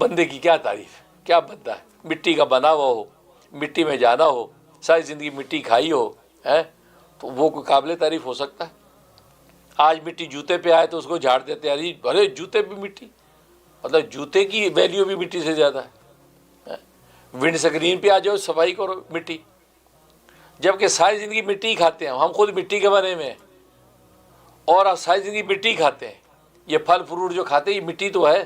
بندے کی کیا تعریف، کیا بندہ ہے، مٹی کا بنا ہوا ہو، مٹی میں جانا ہو، ساری زندگی مٹی کھائی ہو، ہے تو وہ کوئی قابل تعریف ہو سکتا ہے؟ آج مٹی جوتے پہ آئے تو اس کو جھاڑ دیتے ہیں، ارے جوتے پہ مٹی، مطلب جوتے کی ویلیو بھی مٹی سے زیادہ ہے۔ ونڈ سکرین پہ آ جاؤ صفائی کرو مٹی، جبکہ ساری زندگی مٹی ہی کھاتے ہیں، ہم خود مٹی کے بنے ہوئے ہیں اور آپ ساری زندگی مٹی کھاتے ہیں۔ یہ پھل فروٹ جو کھاتے ہیں یہ مٹی تو ہے،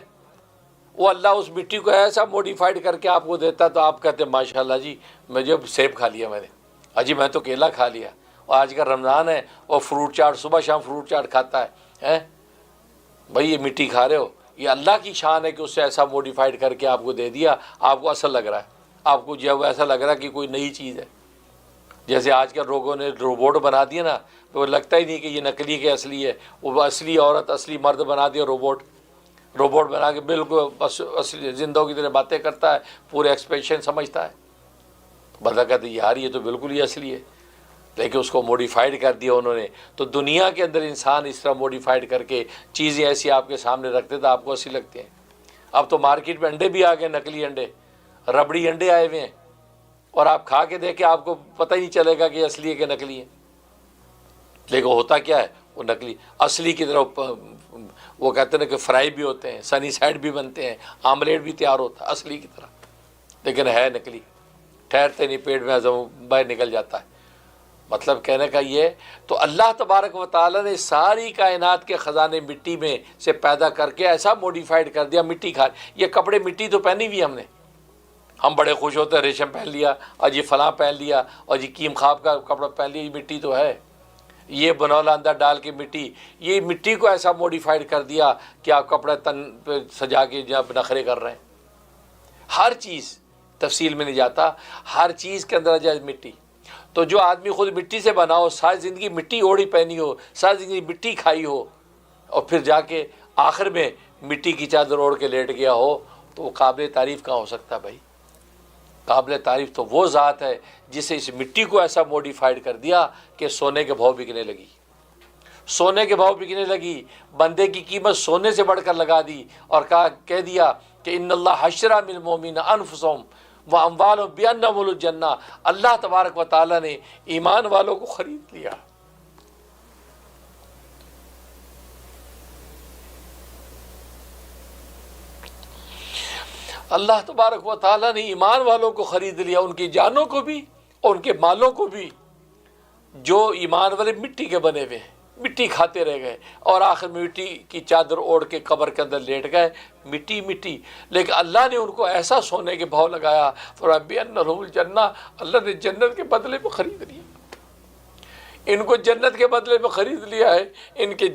وہ اللہ اس مٹی کو ایسا موڈیفائڈ کر کے آپ کو دیتا تو آپ کہتے ہیں ماشاءاللہ جی میں جو سیب کھا لیا میں نے، اجی میں تو کیلا کھا لیا، اور آج کا رمضان ہے اور فروٹ چاٹ صبح شام فروٹ چاٹ کھاتا ہے، بھائی یہ مٹی کھا رہے ہو۔ یہ اللہ کی شان ہے کہ اس سے ایسا موڈیفائڈ کر کے آپ کو دے دیا، آپ کو اصل لگ رہا ہے، آپ کو جو ایسا لگ رہا ہے کہ کوئی نئی چیز ہے۔ جیسے آج کل لوگوں نے روبوٹ بنا دیا نا، تو وہ لگتا ہی نہیں کہ یہ نقلی کے اصلی ہے، وہ اصلی عورت اصلی مرد بنا دیا روبوٹ بنا کے بالکل اصلی زندوں کی طرح باتیں کرتا ہے، پورے ایکسپریشن سمجھتا ہے۔ بندہ کہتے یار یہ تو بالکل ہی اصلی ہے، لیکن اس کو موڈیفائڈ کر دیا انہوں نے۔ تو دنیا کے اندر انسان اس طرح موڈیفائڈ کر کے چیزیں ایسی آپ کے سامنے رکھتے تھے آپ کو اصلی لگتے ہیں۔ اب تو مارکیٹ میں انڈے بھی آ گئے، نقلی انڈے، ربڑی انڈے آئے ہوئے ہیں، اور آپ کھا کے دیکھیں آپ کو پتہ ہی نہیں چلے گا کہ اصلی ہے کہ نقلی ہے، لیکن ہوتا کیا ہے وہ نقلی اصلی کی طرف وہ کہتے ہیں کہ فرائی بھی ہوتے ہیں، سنی سائڈ بھی بنتے ہیں، آملیٹ بھی تیار ہوتا ہے اصلی کی طرح، لیکن ہے نقلی، ٹھہرتے نہیں پیٹ میں ہضم باہر نکل جاتا ہے۔ مطلب کہنے کا یہ، تو اللہ تبارک و تعالیٰ نے ساری کائنات کے خزانے مٹی میں سے پیدا کر کے ایسا موڈیفائڈ کر دیا، مٹی کھا، یہ کپڑے مٹی تو پہنی ہوئی ہم نے، ہم بڑے خوش ہوتے ہیں ریشم پہن لیا اور یہ فلاں پہن لیا اور یہ کیم خواب کا کپڑا پہن لیا، یہ مٹی تو ہے، یہ بنولا اندر ڈال کے مٹی، یہ مٹی کو ایسا موڈیفائڈ کر دیا کہ آپ کپڑے تن پہ سجا کے جب نخرے کر رہے ہیں۔ ہر چیز تفصیل میں نہیں جاتا، ہر چیز کے اندر جائے مٹی۔ تو جو آدمی خود مٹی سے بنا ہو، ساری زندگی مٹی اوڑھی پہنی ہو، ساری زندگی مٹی کھائی ہو، اور پھر جا کے آخر میں مٹی کی چادر اوڑھ کے لیٹ گیا ہو، تو وہ قابل تعریف کہاں ہو سکتا بھائی؟ قابل تعریف تو وہ ذات ہے جسے اس مٹی کو ایسا موڈیفائڈ کر دیا کہ سونے کے بھاؤ بکنے لگی، سونے کے بھاؤ بکنے لگی، بندے کی قیمت سونے سے بڑھ کر لگا دی، اور کہہ دیا کہ ان اللہ حشر من المؤمنین انفسهم واموالهم بان لهم الجنہ، اللہ تبارک و تعالیٰ نے ایمان والوں کو خرید لیا۔ اللہ تبارک و تعالیٰ نے ایمان والوں کو خرید لیا، ان کی جانوں کو بھی اور ان کے مالوں کو بھی۔ جو ایمان والے مٹی کے بنے ہوئے ہیں، مٹی کھاتے رہ گئے، اور آخر میں مٹی کی چادر اوڑھ کے قبر کے اندر لیٹ گئے، مٹی مٹی، لیکن اللہ نے ان کو ایسا سونے کے بھاؤ لگایا، فَرَبِّئَنَّ لَهُمُ الْجَنَّةَ، اللہ نے جنت کے بدلے میں خرید لیا، ان کو جنت کے بدلے میں خرید لیا ہے۔ ان کے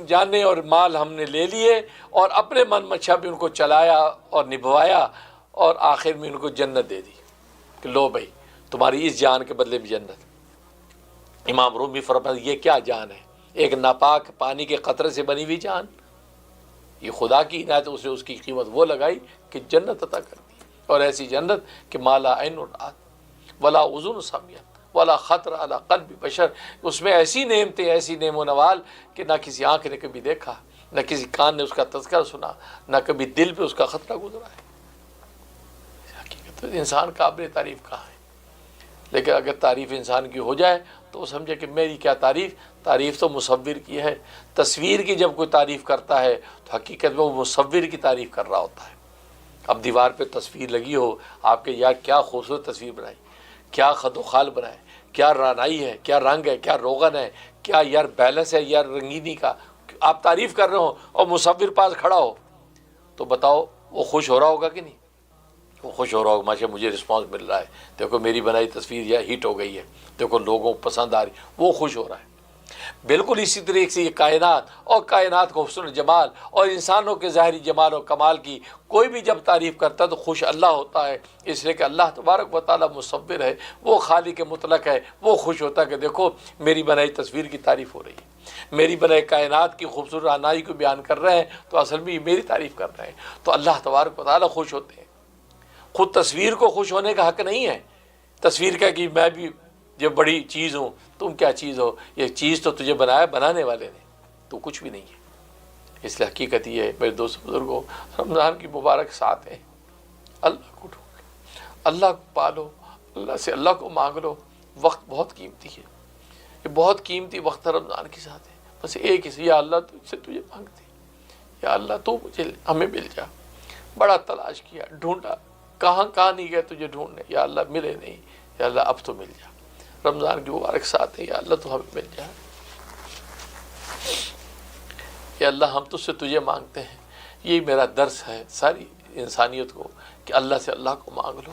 جانیں اور مال ہم نے لے لیے، اور اپنے من مچھا بھی ان کو چلایا اور نبھوایا، اور آخر میں ان کو جنت دے دی کہ لو بھائی تمہاری اس جان کے بدلے میں جنت۔ امام رومی فرماتے ہیں یہ کیا جان ہے؟ ایک ناپاک پانی کے قطرے سے بنی ہوئی جان، یہ خدا کی عنایت، اسے اس کی قیمت وہ لگائی کہ جنت عطا کر دی، اور ایسی جنت کہ مالا عین رأت ولا اذن سمعت ولا خطر علی قلب بشر، اس میں ایسی نعمتیں، ایسی نعم و نوال کہ نہ کسی آنکھ نے کبھی دیکھا، نہ کسی کان نے اس کا تذکرہ سنا، نہ کبھی دل پہ اس کا خطرہ گزرا ہے۔ حقیقت انسان قابل تعریف کہاں ہے؟ لیکن اگر تعریف انسان کی ہو جائے تو وہ سمجھے کہ میری کیا تعریف، تعریف تو مصور کی ہے۔ تصویر کی جب کوئی تعریف کرتا ہے تو حقیقت میں وہ مصور کی تعریف کر رہا ہوتا ہے۔ اب دیوار پہ تصویر لگی ہو آپ کے، یار کیا خوبصورت تصویر بنائی، کیا خد و خال بنائے، کیا رانائی ہے، کیا رنگ ہے، کیا روغن ہے، کیا یار بیلنس ہے یار رنگینی کا، آپ تعریف کر رہے ہو اور مصور پاس کھڑا ہو، تو بتاؤ وہ خوش ہو رہا ہوگا کہ نہیں؟ وہ خوش ہو رہا ہوگا، ماشاء مجھے رسپانس مل رہا ہے، دیکھو میری بنائی تصویر یا ہٹ ہو گئی ہے، دیکھو لوگوں کو پسند آ رہی، وہ خوش ہو رہا ہے۔ بالکل اسی طریقے سے یہ کائنات اور کائنات کا حسن و جمال اور انسانوں کے ظاہری جمال و کمال کی کوئی بھی جب تعریف کرتا ہے تو خوش اللہ ہوتا ہے، اس لیے کہ اللہ تبارک و تعالیٰ مصور ہے، وہ خالق مطلق ہے، وہ خوش ہوتا ہے کہ دیکھو میری بنائی تصویر کی تعریف ہو رہی ہے، میری بنائی کائنات کی خوبصورت رعنائی کو بیان کر رہے ہیں تو اصل میں یہ میری تعریف کر رہے ہیں، تو اللہ تبارک و تعالیٰ خوش ہوتے ہیں۔ خود تصویر کو خوش ہونے کا حق نہیں ہے، تصویر کا کہ میں بھی جو بڑی چیز ہوں، تم کیا چیز ہو، یہ چیز تو تجھے بنایا بنانے والے نے، تو کچھ بھی نہیں ہے۔ اس لیے حقیقت یہ ہے میرے دوست بزرگوں، رمضان کی مبارک ساتھ ہیں، اللہ کو ڈھونڈ لو، اللہ کو پالو، اللہ سے اللہ کو مانگ لو۔ وقت بہت قیمتی ہے، یہ بہت قیمتی وقت ہے رمضان کے ساتھ ہے۔ بس ایک ہی، یا اللہ تجھ سے تجھے مانگتے، یا اللہ تو مجھے ہمیں مل جا۔ بڑا تلاش کیا، ڈھونڈا، کہاں کہاں نہیں گئے تجھے ڈھونڈنے، یا اللہ ملے نہیں، یا اللہ اب تو مل جا۔ رمضان کی مبارک ساتھ ہے، یا اللہ تو ہمیں مل جا، یا اللہ ہم تجھ سے تجھے مانگتے ہیں۔ یہی میرا درس ہے ساری انسانیت کو کہ اللہ سے اللہ کو مانگ لو۔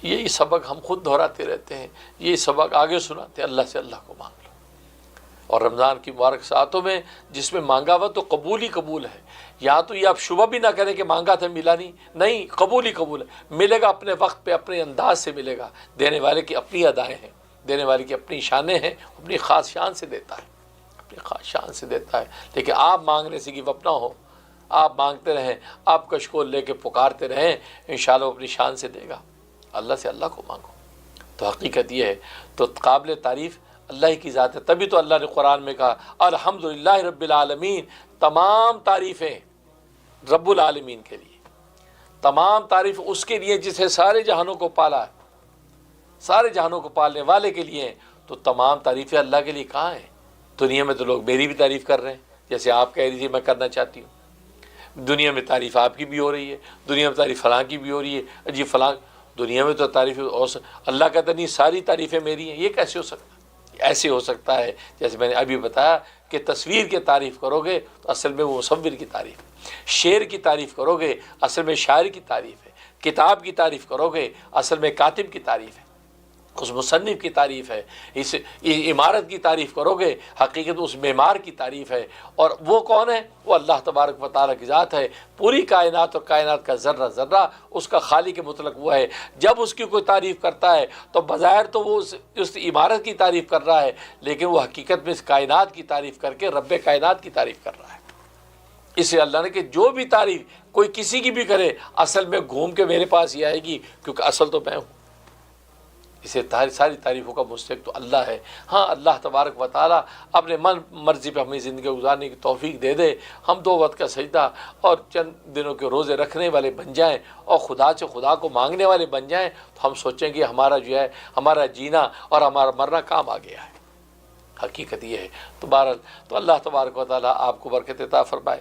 یہی سبق ہم خود دہراتے رہتے ہیں، یہی سبق آگے سناتے ہیں، اللہ سے اللہ کو مانگ لو۔ اور رمضان کی مبارک ساعتوں میں جس میں مانگا ہوا تو قبول ہی قبول ہے۔ یہاں تو یہ آپ شبہ بھی نہ کریں کہ مانگا تھا ملا نہیں، قبول ہی قبول ہے۔ ملے گا اپنے وقت پہ، اپنے انداز سے ملے گا۔ دینے والے کی اپنی ادائیں ہیں، دینے والے کی اپنی شانیں ہیں، اپنی خاص شان سے دیتا ہے، اپنی خاص شان سے دیتا ہے۔ لیکن آپ مانگنے سے گو اپ نہ ہو، آپ مانگتے رہیں، آپ کشکول لے کے پکارتے رہیں، انشاءاللہ وہ اپنی شان سے دے گا۔ اللہ سے اللہ کو مانگو۔ تو حقیقت یہ ہے، تو قابل تعریف اللہ ہی کی ذات ہے۔ تبھی تو اللہ نے قرآن میں کہا الحمدللہ رب العالمین، تمام تعریفیں رب العالمین کے لیے، تمام تعریف اس کے لیے جس نے سارے جہانوں کو پالا ہے، سارے جہانوں کو پالنے والے کے لیے ہیں۔ تو تمام تعریفیں اللہ کے لیے کہاں ہیں؟ دنیا میں تو لوگ میری بھی تعریف کر رہے ہیں، جیسے آپ کہہ رہی تھی میں کرنا چاہتی ہوں۔ دنیا میں تعریف آپ کی بھی ہو رہی ہے، دنیا میں تعریف فلاں کی بھی ہو رہی ہے، جی فلاں دنیا میں تو تعریف، اور اللہ کہتا نہیں ساری تعریفیں میری ہیں۔ یہ کیسے ہو سکتا ہے؟ ایسے ہو سکتا ہے جیسے میں نے ابھی بتایا کہ تصویر کی تعریف کرو گے تو اصل میں وہ مصور کی تعریف ہے، شعر کی تعریف کرو گے اصل میں شاعر کی تعریف ہے، کتاب کی تعریف کرو گے اصل میں کاتب کی تعریف ہے، اس مصنف کی تعریف ہے، اس عمارت کی تعریف کرو گے حقیقت اس معمار کی تعریف ہے۔ اور وہ کون ہے؟ وہ اللہ تبارک و تعالیٰ کی ذات ہے۔ پوری کائنات اور کائنات کا ذرہ ذرہ اس کا خالق مطلق وہ ہے۔ جب اس کی کوئی تعریف کرتا ہے تو بظاہر تو وہ اس عمارت کی تعریف کر رہا ہے، لیکن وہ حقیقت میں اس کائنات کی تعریف کر کے رب کائنات کی تعریف کر رہا ہے۔ اس لیے اللہ نے کہ جو بھی تعریف کوئی کسی کی بھی کرے اصل میں گھوم کے میرے پاس ہی آئے گی، کیونکہ اصل تو میں ہوں۔ اسے ساری تعریفوں کا مستحق تو اللہ ہے۔ ہاں اللہ تبارک و تعالیٰ اپنے من مرضی پہ ہمیں زندگی گزارنے کی توفیق دے دے، ہم 2 وقت کا سجدہ اور چند دنوں کے روزے رکھنے والے بن جائیں اور خدا سے خدا کو مانگنے والے بن جائیں، تو ہم سوچیں کہ ہمارا جو ہے ہمارا جینا اور ہمارا مرنا کام آ گیا ہے۔ حقیقت یہ ہے۔ تو بہرحال تو اللہ تبارک و تعالیٰ آپ کو برکت عطا فرمائے۔